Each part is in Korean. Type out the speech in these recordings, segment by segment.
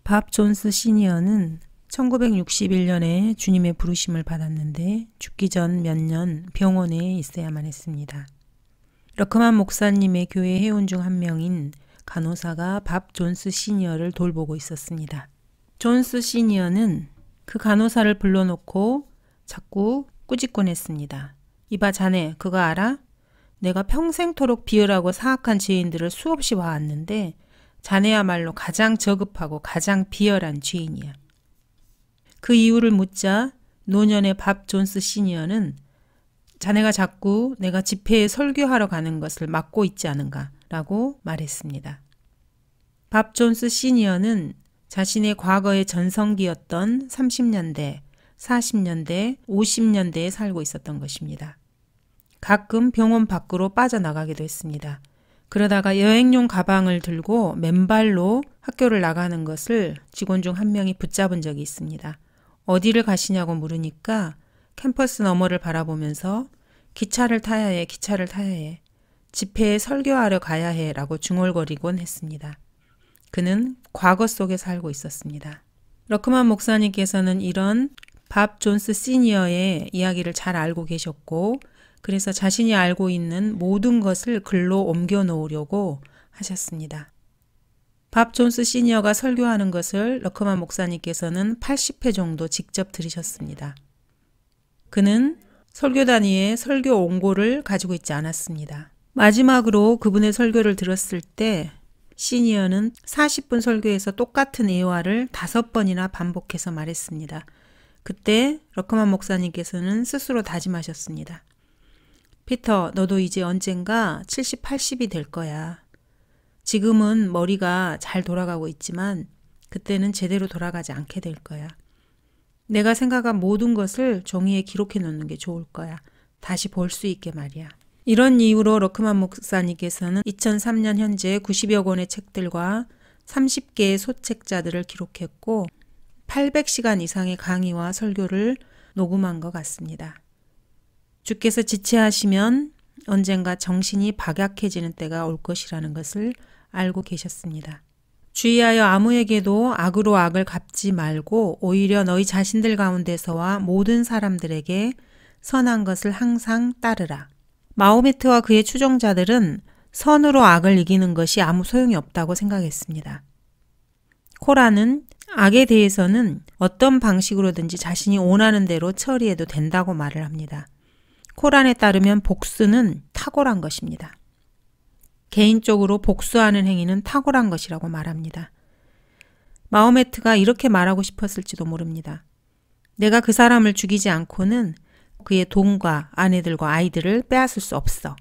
밥 존스 시니어는 1961년에 주님의 부르심을 받았는데 죽기 전 몇 년 병원에 있어야만 했습니다. 러크만 목사님의 교회 회원 중 한 명인 간호사가 밥 존스 시니어를 돌보고 있었습니다. 존스 시니어는 그 간호사를 불러놓고 자꾸 꾸짖곤 했습니다. 이봐 자네 그거 알아? 내가 평생토록 비열하고 사악한 죄인들을 수없이 봐왔는데 자네야말로 가장 저급하고 가장 비열한 죄인이야. 그 이유를 묻자 노년의 밥 존스 시니어는 자네가 자꾸 내가 집회에 설교하러 가는 것을 막고 있지 않은가 라고 말했습니다. 밥 존스 시니어는 자신의 과거의 전성기였던 30년대, 40년대, 50년대에 살고 있었던 것입니다. 가끔 병원 밖으로 빠져나가기도 했습니다. 그러다가 여행용 가방을 들고 맨발로 학교를 나가는 것을 직원 중 한 명이 붙잡은 적이 있습니다. 어디를 가시냐고 물으니까 캠퍼스 너머를 바라보면서 기차를 타야 해, 기차를 타야 해. 집회에 설교하러 가야 해 라고 중얼거리곤 했습니다. 그는 과거 속에 살고 있었습니다. 러크만 목사님께서는 이런 밥 존스 시니어의 이야기를 잘 알고 계셨고 그래서 자신이 알고 있는 모든 것을 글로 옮겨 놓으려고 하셨습니다. 밥 존스 시니어가 설교하는 것을 러크만 목사님께서는 80회 정도 직접 들으셨습니다. 그는 설교단 위에 설교 원고를 가지고 있지 않았습니다. 마지막으로 그분의 설교를 들었을 때 시니어는 40분 설교에서 똑같은 예화를 5번이나 반복해서 말했습니다. 그때 러크만 목사님께서는 스스로 다짐하셨습니다. 피터, 너도 이제 언젠가 70, 80이 될 거야. 지금은 머리가 잘 돌아가고 있지만 그때는 제대로 돌아가지 않게 될 거야. 내가 생각한 모든 것을 종이에 기록해 놓는 게 좋을 거야. 다시 볼 수 있게 말이야. 이런 이유로 러크만 목사님께서는 2003년 현재 90여 권의 책들과 30개의 소책자들을 기록했고 800시간 이상의 강의와 설교를 녹음한 것 같습니다. 주께서 지체하시면 언젠가 정신이 박약해지는 때가 올 것이라는 것을 알고 계셨습니다. 주의하여 아무에게도 악으로 악을 갚지 말고 오히려 너희 자신들 가운데서와 모든 사람들에게 선한 것을 항상 따르라. 마호메트와 그의 추종자들은 선으로 악을 이기는 것이 아무 소용이 없다고 생각했습니다. 코란은 악에 대해서는 어떤 방식으로든지 자신이 원하는 대로 처리해도 된다고 말을 합니다. 코란에 따르면 복수는 탁월한 것입니다. 개인적으로 복수하는 행위는 탁월한 것이라고 말합니다. 마호메트가 이렇게 말하고 싶었을지도 모릅니다. 내가 그 사람을 죽이지 않고는 그의 돈과 아내들과 아이들을 빼앗을 수 없어.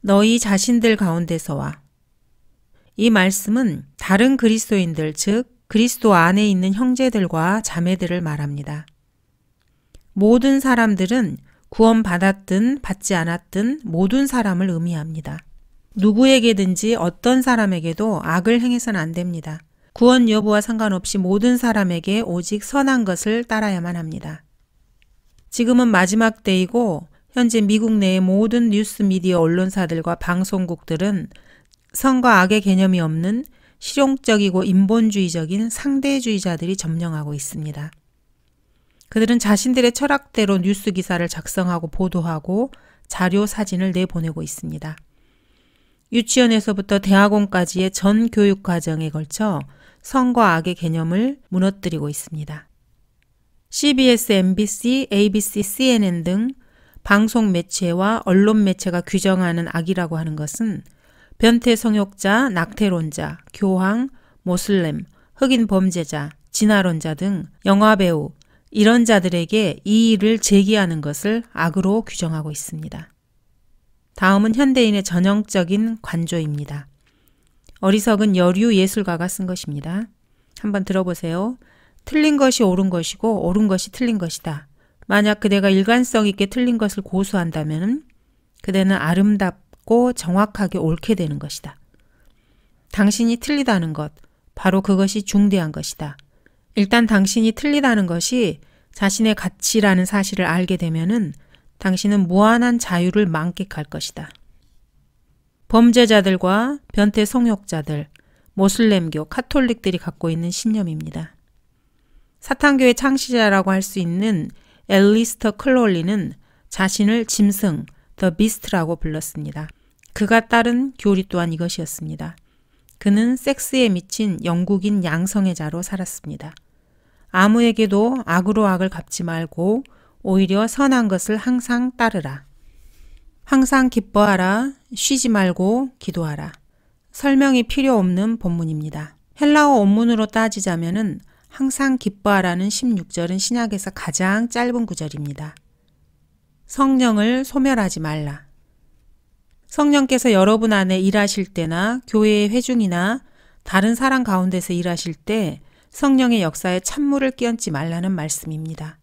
너희 자신들 가운데서와 이 말씀은 다른 그리스도인들 즉 그리스도 안에 있는 형제들과 자매들을 말합니다. 모든 사람들은 구원받았든 받지 않았든 모든 사람을 의미합니다. 누구에게든지 어떤 사람에게도 악을 행해서는 안 됩니다. 구원 여부와 상관없이 모든 사람에게 오직 선한 것을 따라야만 합니다. 지금은 마지막 때이고 현재 미국 내의 모든 뉴스 미디어 언론사들과 방송국들은 선과 악의 개념이 없는 실용적이고 인본주의적인 상대주의자들이 점령하고 있습니다. 그들은 자신들의 철학대로 뉴스 기사를 작성하고 보도하고 자료 사진을 내보내고 있습니다. 유치원에서부터 대학원까지의 전 교육 과정에 걸쳐 선과 악의 개념을 무너뜨리고 있습니다. CBS, MBC, ABC, CNN 등 방송 매체와 언론 매체가 규정하는 악이라고 하는 것은 변태 성욕자, 낙태론자, 교황, 모슬렘, 흑인 범죄자, 진화론자 등 영화배우 이런 자들에게 이의를 제기하는 것을 악으로 규정하고 있습니다. 다음은 현대인의 전형적인 관조입니다. 어리석은 여류 예술가가 쓴 것입니다. 한번 들어보세요. 틀린 것이 옳은 것이고 옳은 것이 틀린 것이다. 만약 그대가 일관성 있게 틀린 것을 고수한다면 그대는 아름답고 정확하게 옳게 되는 것이다. 당신이 틀리다는 것, 바로 그것이 중대한 것이다. 일단 당신이 틀리다는 것이 자신의 가치라는 사실을 알게 되면은 당신은 무한한 자유를 만끽할 것이다. 범죄자들과 변태 성욕자들, 모슬렘교, 카톨릭들이 갖고 있는 신념입니다. 사탄교의 창시자라고 할 수 있는 엘리스터 클롤리는 자신을 짐승, The Beast라고 불렀습니다. 그가 따른 교리 또한 이것이었습니다. 그는 섹스에 미친 영국인 양성애자로 살았습니다. 아무에게도 악으로 악을 갚지 말고 오히려 선한 것을 항상 따르라. 항상 기뻐하라. 쉬지 말고 기도하라. 설명이 필요 없는 본문입니다. 헬라어 원문으로 따지자면은 항상 기뻐하라는 16절은 신약에서 가장 짧은 구절입니다. 성령을 소멸하지 말라. 성령께서 여러분 안에 일하실 때나 교회의 회중이나 다른 사람 가운데서 일하실 때 성령의 역사에 찬물을 끼얹지 말라는 말씀입니다.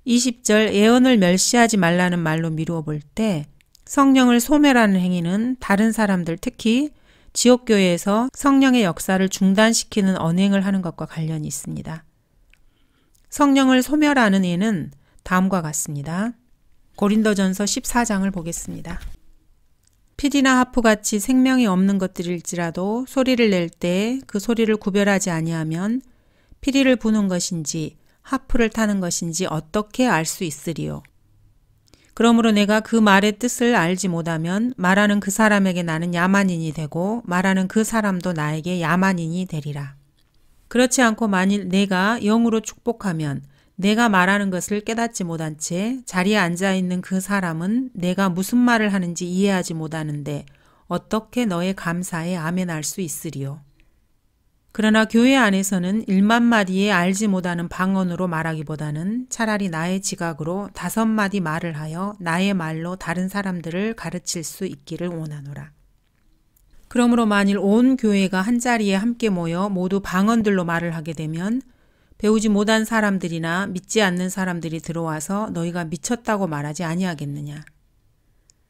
20절 예언을 멸시하지 말라는 말로 미루어 볼 때 성령을 소멸하는 행위는 다른 사람들, 특히 지옥교회에서 성령의 역사를 중단시키는 언행을 하는 것과 관련이 있습니다. 성령을 소멸하는 예는 다음과 같습니다. 고린도전서 14장을 보겠습니다. 피리나 하프같이 생명이 없는 것들일지라도 소리를 낼 때 그 소리를 구별하지 아니하면 피리를 부는 것인지 하프를 타는 것인지 어떻게 알 수 있으리요. 그러므로 내가 그 말의 뜻을 알지 못하면 말하는 그 사람에게 나는 야만인이 되고 말하는 그 사람도 나에게 야만인이 되리라. 그렇지 않고 만일 내가 영으로 축복하면 내가 말하는 것을 깨닫지 못한 채 자리에 앉아있는 그 사람은 내가 무슨 말을 하는지 이해하지 못하는데 어떻게 너의 감사에 아멘할 수 있으리요. 그러나 교회 안에서는 1만 마디에 알지 못하는 방언으로 말하기보다는 차라리 나의 지각으로 5마디 말을 하여 나의 말로 다른 사람들을 가르칠 수 있기를 원하노라. 그러므로 만일 온 교회가 한자리에 함께 모여 모두 방언들로 말을 하게 되면 배우지 못한 사람들이나 믿지 않는 사람들이 들어와서 너희가 미쳤다고 말하지 아니하겠느냐.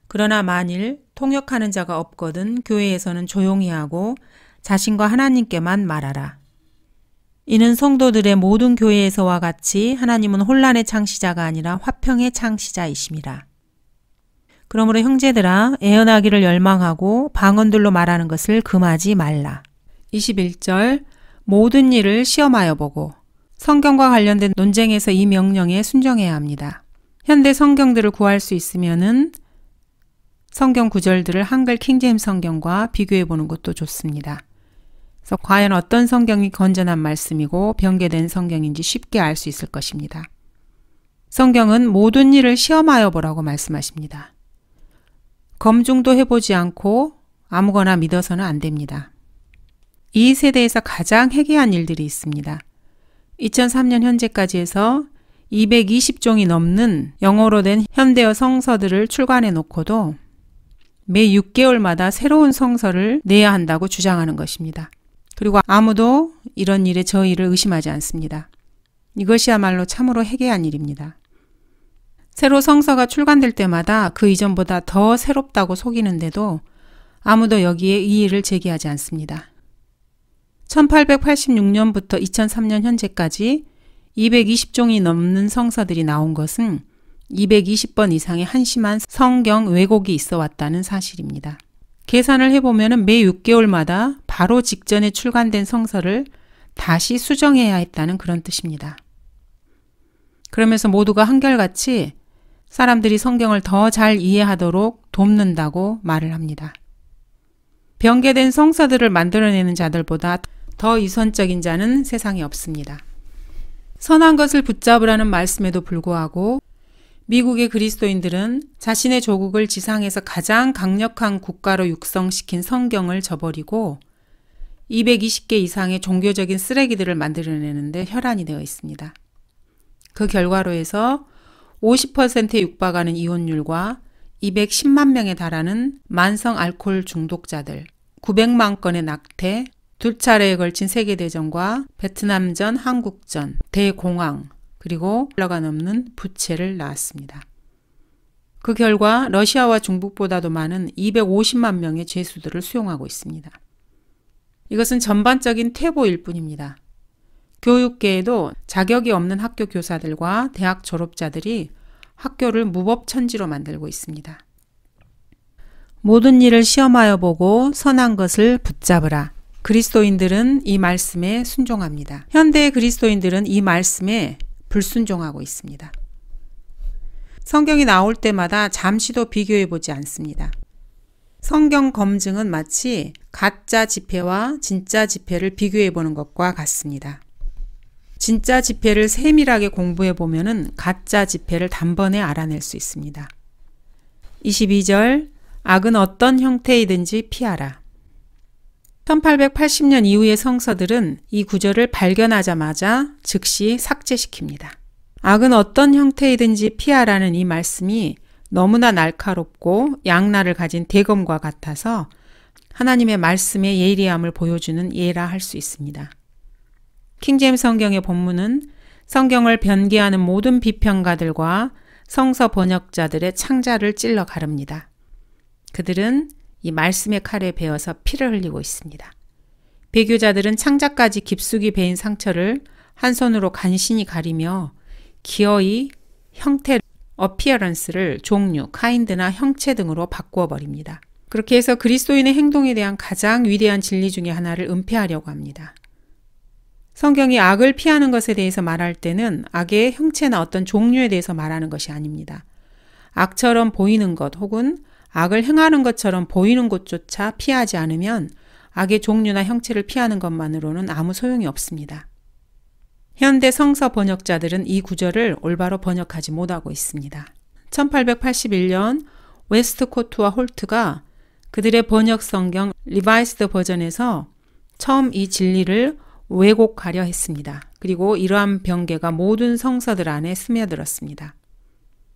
그러나 만일 통역하는 자가 없거든 교회에서는 조용히 하고 자신과 하나님께만 말하라. 이는 성도들의 모든 교회에서와 같이 하나님은 혼란의 창시자가 아니라 화평의 창시자이심이라. 그러므로 형제들아 애언하기를 열망하고 방언들로 말하는 것을 금하지 말라. 21절 모든 일을 시험하여 보고 성경과 관련된 논쟁에서 이 명령에 순종해야 합니다. 현대 성경들을 구할 수 있으면은 성경 구절들을 한글 킹제임스 성경과 비교해 보는 것도 좋습니다. 그래서 과연 어떤 성경이 건전한 말씀이고 변개된 성경인지 쉽게 알 수 있을 것입니다. 성경은 모든 일을 시험하여 보라고 말씀하십니다. 검증도 해보지 않고 아무거나 믿어서는 안 됩니다. 이 세대에서 가장 해괴한 일들이 있습니다. 2003년 현재까지 해서 220종이 넘는 영어로 된 현대어 성서들을 출간해 놓고도 매 6개월마다 새로운 성서를 내야 한다고 주장하는 것입니다. 그리고 아무도 이런 일에 저희를 의심하지 않습니다. 이것이야말로 참으로 해괴한 일입니다. 새로 성서가 출간될 때마다 그 이전보다 더 새롭다고 속이는데도 아무도 여기에 이의를 제기하지 않습니다. 1886년부터 2003년 현재까지 220종이 넘는 성서들이 나온 것은 220번 이상의 한심한 성경 왜곡이 있어 왔다는 사실입니다. 계산을 해보면 매 6개월마다 바로 직전에 출간된 성서를 다시 수정해야 했다는 그런 뜻입니다. 그러면서 모두가 한결같이 사람들이 성경을 더 잘 이해하도록 돕는다고 말을 합니다. 변개된 성서들을 만들어내는 자들보다 더 이선적인 자는 세상에 없습니다. 선한 것을 붙잡으라는 말씀에도 불구하고 미국의 그리스도인들은 자신의 조국을 지상에서 가장 강력한 국가로 육성시킨 성경을 저버리고 220개 이상의 종교적인 쓰레기들을 만들어내는데 혈안이 되어 있습니다. 그 결과로 해서 50%에 육박하는 이혼율과 210만 명에 달하는 만성 알코올 중독자들, 900만 건의 낙태, 2차례에 걸친 세계대전과 베트남전, 한국전, 대공황, 그리고 $1가 넘는 부채를 낳았습니다. 그 결과 러시아와 중국보다도 많은 250만 명의 죄수들을 수용하고 있습니다. 이것은 전반적인 퇴보일 뿐입니다. 교육계에도 자격이 없는 학교 교사들과 대학 졸업자들이 학교를 무법천지로 만들고 있습니다. 모든 일을 시험하여 보고 선한 것을 붙잡으라. 그리스도인들은 이 말씀에 순종합니다. 현대의 그리스도인들은 이 말씀에 불순종하고 있습니다. 성경이 나올 때마다 잠시도 비교해 보지 않습니다. 성경 검증은 마치 가짜 지폐와 진짜 지폐를 비교해 보는 것과 같습니다. 진짜 지폐를 세밀하게 공부해 보면은 가짜 지폐를 단번에 알아낼 수 있습니다. 22절, 악은 어떤 형태이든지 피하라. 1880년 이후의 성서들은 이 구절을 발견하자마자 즉시 삭제시킵니다. 악은 어떤 형태이든지 피하라는 이 말씀이 너무나 날카롭고 양날을 가진 대검과 같아서 하나님의 말씀의 예리함을 보여주는 예라 할 수 있습니다. 킹제임스 성경의 본문은 성경을 변개하는 모든 비평가들과 성서 번역자들의 창자를 찔러 가릅니다. 그들은 이 말씀의 칼에 베어서 피를 흘리고 있습니다. 배교자들은 창자까지 깊숙이 베인 상처를 한 손으로 간신히 가리며 기어이 형태, 어피어런스를 종류, 카인드나 형체 등으로 바꾸어 버립니다. 그렇게 해서 그리스도인의 행동에 대한 가장 위대한 진리 중에 하나를 은폐하려고 합니다. 성경이 악을 피하는 것에 대해서 말할 때는 악의 형체나 어떤 종류에 대해서 말하는 것이 아닙니다. 악처럼 보이는 것 혹은 악을 행하는 것처럼 보이는 곳조차 피하지 않으면 악의 종류나 형체를 피하는 것만으로는 아무 소용이 없습니다. 현대 성서 번역자들은 이 구절을 올바로 번역하지 못하고 있습니다. 1881년 웨스트코트와 홀트가 그들의 번역 성경 리바이스드 버전에서 처음 이 진리를 왜곡하려 했습니다. 그리고 이러한 병개가 모든 성서들 안에 스며들었습니다.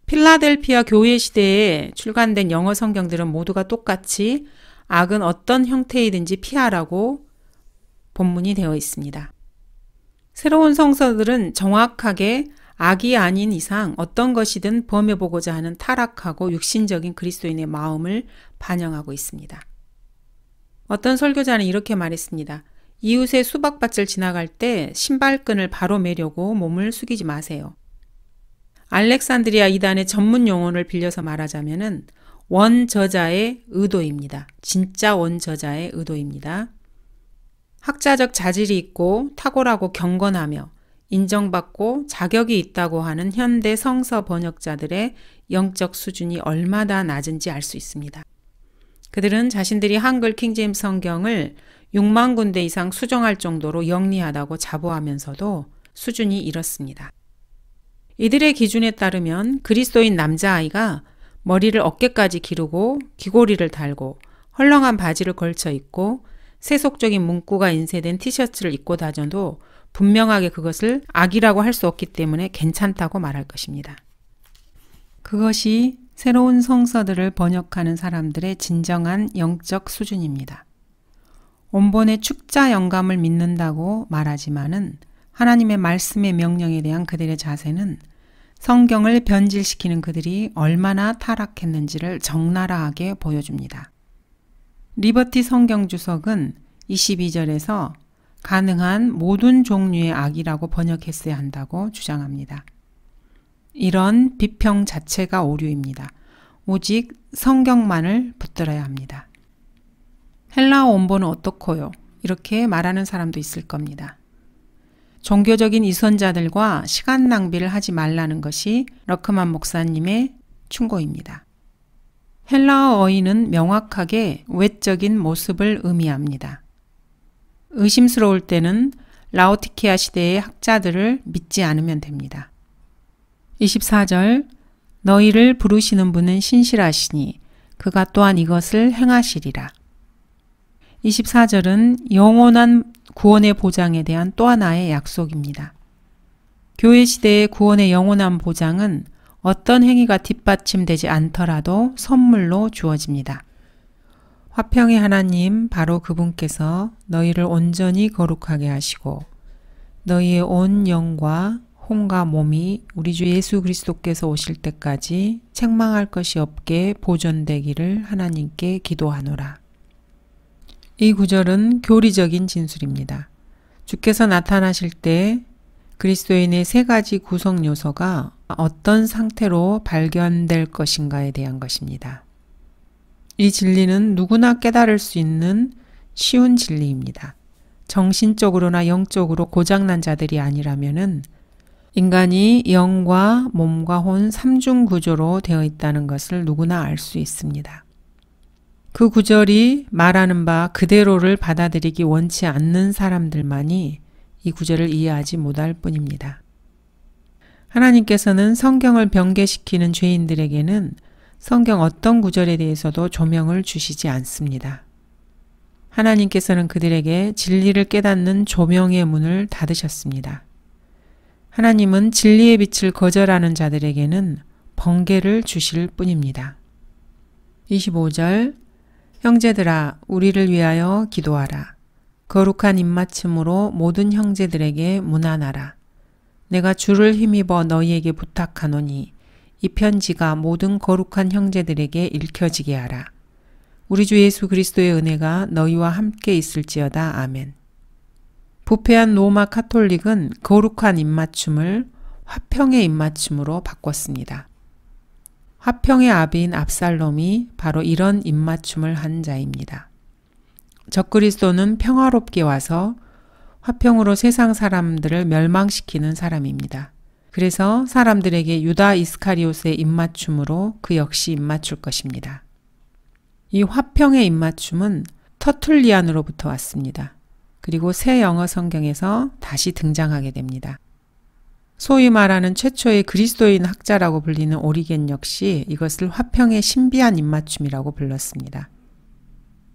필라델피아 교회 시대에 출간된 영어 성경들은 모두가 똑같이 악은 어떤 형태이든지 피하라고 본문이 되어 있습니다. 새로운 성서들은 정확하게 악이 아닌 이상 어떤 것이든 범해보고자 하는 타락하고 육신적인 그리스도인의 마음을 반영하고 있습니다. 어떤 설교자는 이렇게 말했습니다. 이웃의 수박밭을 지나갈 때 신발끈을 바로 매려고 몸을 숙이지 마세요. 알렉산드리아 이단의 전문 용어를 빌려서 말하자면은 원저자의 의도입니다. 진짜 원저자의 의도입니다. 학자적 자질이 있고 탁월하고 경건하며 인정받고 자격이 있다고 하는 현대 성서 번역자들의 영적 수준이 얼마나 낮은지 알 수 있습니다. 그들은 자신들이 한글 킹제임스 성경을 6만 군데 이상 수정할 정도로 영리하다고 자부하면서도 수준이 이렇습니다. 이들의 기준에 따르면 그리스도인 남자아이가 머리를 어깨까지 기르고 귀고리를 달고 헐렁한 바지를 걸쳐 입고 세속적인 문구가 인쇄된 티셔츠를 입고 다녀도 분명하게 그것을 악이라고 할 수 없기 때문에 괜찮다고 말할 것입니다. 그것이 새로운 성서들을 번역하는 사람들의 진정한 영적 수준입니다. 원본의 축자 영감을 믿는다고 말하지만은 하나님의 말씀의 명령에 대한 그들의 자세는 성경을 변질시키는 그들이 얼마나 타락했는지를 적나라하게 보여줍니다. 리버티 성경주석은 22절에서 가능한 모든 종류의 악이라고 번역했어야 한다고 주장합니다. 이런 비평 자체가 오류입니다. 오직 성경만을 붙들어야 합니다. 헬라어 원본은 어떻고요? 이렇게 말하는 사람도 있을 겁니다. 종교적인 이선자들과 시간 낭비를 하지 말라는 것이 러크만 목사님의 충고입니다. 헬라어 어휘는 명확하게 외적인 모습을 의미합니다. 의심스러울 때는 라오디케아 시대의 학자들을 믿지 않으면 됩니다. 24절 너희를 부르시는 분은 신실하시니 그가 또한 이것을 행하시리라. 24절은 영원한 구원의 보장에 대한 또 하나의 약속입니다. 교회 시대의 구원의 영원한 보장은 어떤 행위가 뒷받침되지 않더라도 선물로 주어집니다. 화평의 하나님 바로 그분께서 너희를 온전히 거룩하게 하시고 너희의 온 영과 혼과 몸이 우리 주 예수 그리스도께서 오실 때까지 책망할 것이 없게 보존되기를 하나님께 기도하노라. 이 구절은 교리적인 진술입니다. 주께서 나타나실 때 그리스도인의 세 가지 구성 요소가 어떤 상태로 발견될 것인가에 대한 것입니다. 이 진리는 누구나 깨달을 수 있는 쉬운 진리입니다. 정신적으로나 영적으로 고장난 자들이 아니라면은 인간이 영과 몸과 혼 삼중 구조로 되어 있다는 것을 누구나 알 수 있습니다. 그 구절이 말하는 바 그대로를 받아들이기 원치 않는 사람들만이 이 구절을 이해하지 못할 뿐입니다. 하나님께서는 성경을 변개시키는 죄인들에게는 성경 어떤 구절에 대해서도 조명을 주시지 않습니다. 하나님께서는 그들에게 진리를 깨닫는 조명의 문을 닫으셨습니다. 하나님은 진리의 빛을 거절하는 자들에게는 번개를 주실 뿐입니다. 25절 형제들아 우리를 위하여 기도하라. 거룩한 입맞춤으로 모든 형제들에게 문안하라. 내가 주를 힘입어 너희에게 부탁하노니 이 편지가 모든 거룩한 형제들에게 읽혀지게 하라. 우리 주 예수 그리스도의 은혜가 너희와 함께 있을지어다. 아멘. 부패한 로마 카톨릭은 거룩한 입맞춤을 화평의 입맞춤으로 바꿨습니다. 화평의 아비인 압살롬이 바로 이런 입맞춤을 한 자입니다. 적그리스도는 평화롭게 와서 화평으로 세상 사람들을 멸망시키는 사람입니다. 그래서 사람들에게 유다 이스카리옷의 입맞춤으로 그 역시 입맞출 것입니다. 이 화평의 입맞춤은 터툴리안으로부터 왔습니다. 그리고 새 영어 성경에서 다시 등장하게 됩니다. 소위 말하는 최초의 그리스도인 학자라고 불리는 오리겐 역시 이것을 화평의 신비한 입맞춤이라고 불렀습니다.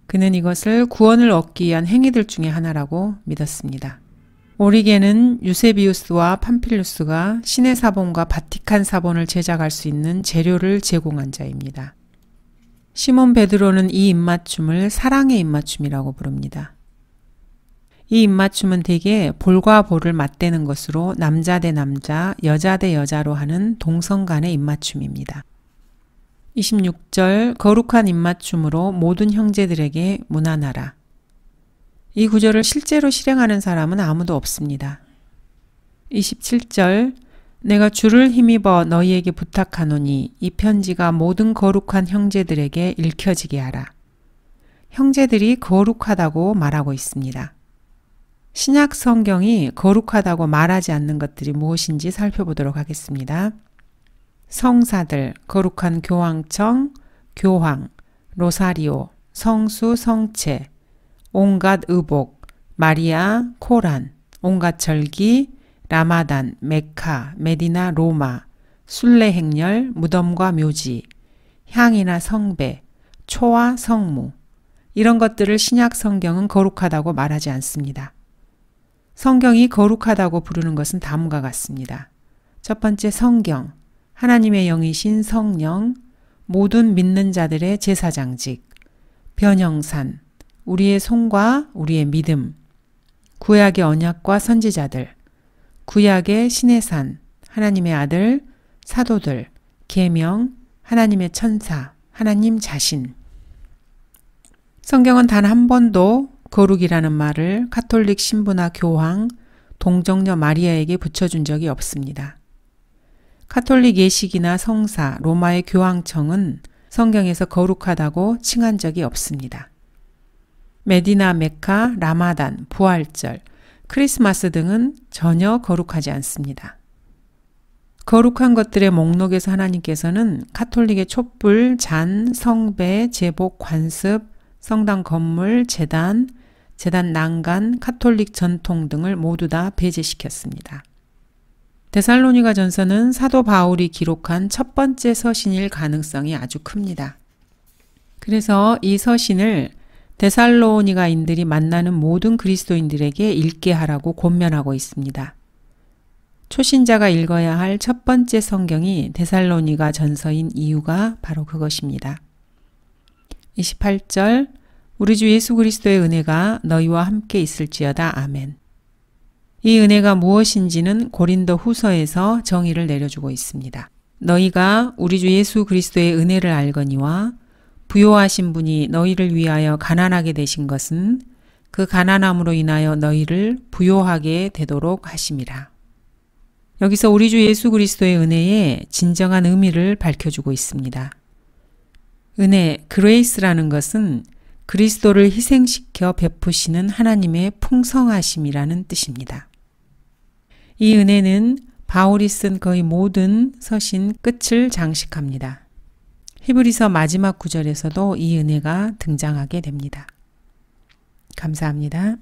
그는 이것을 구원을 얻기 위한 행위들 중에 하나라고 믿었습니다. 오리겐은 유세비우스와 팜필루스가 신의 사본과 바티칸 사본을 제작할 수 있는 재료를 제공한 자입니다. 시몬 베드로는 이 입맞춤을 사랑의 입맞춤이라고 부릅니다. 이 입맞춤은 대개 볼과 볼을 맞대는 것으로 남자 대 남자, 여자 대 여자로 하는 동성 간의 입맞춤입니다. 26절 거룩한 입맞춤으로 모든 형제들에게 문안하라. 이 구절을 실제로 실행하는 사람은 아무도 없습니다. 27절 내가 주를 힘입어 너희에게 부탁하노니 이 편지가 모든 거룩한 형제들에게 읽혀지게 하라. 형제들이 거룩하다고 말하고 있습니다. 신약 성경이 거룩하다고 말하지 않는 것들이 무엇인지 살펴보도록 하겠습니다. 성사들, 거룩한 교황청, 교황, 로사리오, 성수, 성체, 온갖 의복, 마리아, 코란, 온갖 절기, 라마단, 메카, 메디나, 로마, 순례 행렬, 무덤과 묘지, 향이나 성배, 초와 성무 이런 것들을 신약 성경은 거룩하다고 말하지 않습니다. 성경이 거룩하다고 부르는 것은 다음과 같습니다. 첫 번째 성경, 하나님의 영이신 성령, 모든 믿는 자들의 제사장직, 변형산, 우리의 손과 우리의 믿음, 구약의 언약과 선지자들, 구약의 신의 산, 하나님의 아들, 사도들, 계명, 하나님의 천사, 하나님 자신. 성경은 단 한 번도 거룩이라는 말을 카톨릭 신부나 교황, 동정녀 마리아에게 붙여준 적이 없습니다. 카톨릭 예식이나 성사, 로마의 교황청은 성경에서 거룩하다고 칭한 적이 없습니다. 메디나, 메카, 라마단, 부활절, 크리스마스 등은 전혀 거룩하지 않습니다. 거룩한 것들의 목록에서 하나님께서는 카톨릭의 촛불, 잔, 성배, 제복, 관습, 성당 건물, 제단, 제단 난간, 카톨릭 전통 등을 모두 다 배제시켰습니다. 데살로니가 전서는 사도 바울이 기록한 첫 번째 서신일 가능성이 아주 큽니다. 그래서 이 서신을 데살로니가인들이 만나는 모든 그리스도인들에게 읽게 하라고 권면하고 있습니다. 초신자가 읽어야 할 첫 번째 성경이 데살로니가 전서인 이유가 바로 그것입니다. 28절 우리 주 예수 그리스도의 은혜가 너희와 함께 있을지어다. 아멘. 이 은혜가 무엇인지는 고린도 후서에서 정의를 내려주고 있습니다. 너희가 우리 주 예수 그리스도의 은혜를 알거니와 부요하신 분이 너희를 위하여 가난하게 되신 것은 그 가난함으로 인하여 너희를 부요하게 되도록 하심이라. 여기서 우리 주 예수 그리스도의 은혜의 진정한 의미를 밝혀주고 있습니다. 은혜, 그레이스라는 것은 그리스도를 희생시켜 베푸시는 하나님의 풍성하심이라는 뜻입니다. 이 은혜는 바울이 쓴 거의 모든 서신 끝을 장식합니다. 히브리서 마지막 구절에서도 이 은혜가 등장하게 됩니다. 감사합니다.